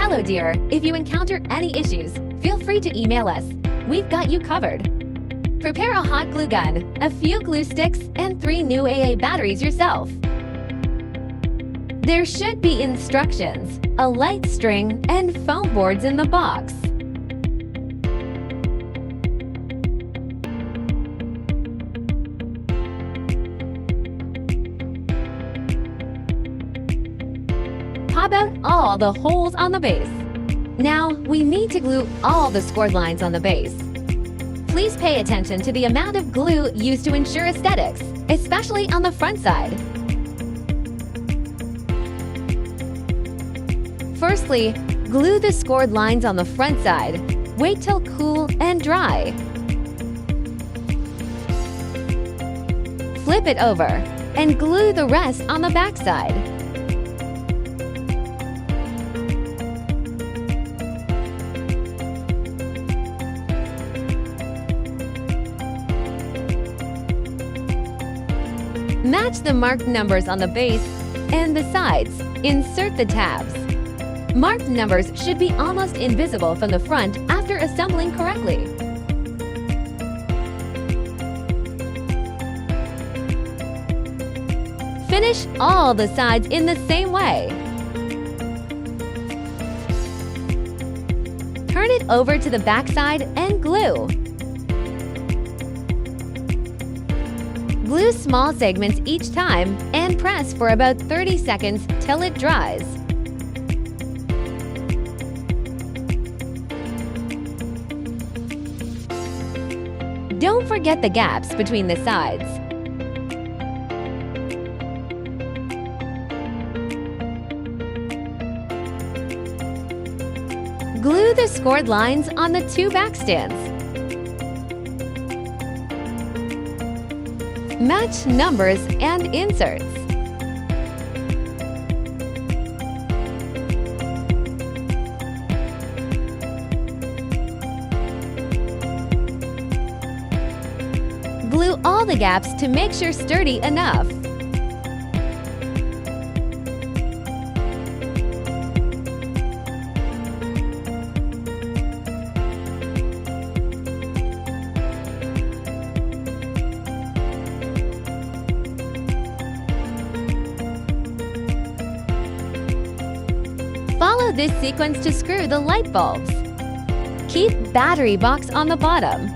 Hello dear, if you encounter any issues, feel free to email us. We've got you covered. Prepare a hot glue gun, a few glue sticks, and 3 new AA batteries yourself. There should be instructions, a light string, and foam boards in the box. Pop out all the holes on the base. Now, we need to glue all the scored lines on the base. Please pay attention to the amount of glue used to ensure aesthetics, especially on the front side. Firstly, glue the scored lines on the front side. Wait till cool and dry. Flip it over and glue the rest on the back side. Match the marked numbers on the base and the sides. Insert the tabs. Marked numbers should be almost invisible from the front after assembling correctly. Finish all the sides in the same way. Turn it over to the back side and glue. Glue small segments each time and press for about 30 seconds till it dries. Don't forget the gaps between the sides. Glue the scored lines on the 2 back stands. Match numbers and inserts. Glue all the gaps to make sure sturdy enough. Follow this sequence to screw the light bulbs. Keep battery box on the bottom.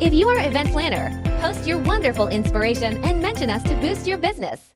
If you are an event planner, post your wonderful inspiration and mention us to boost your business.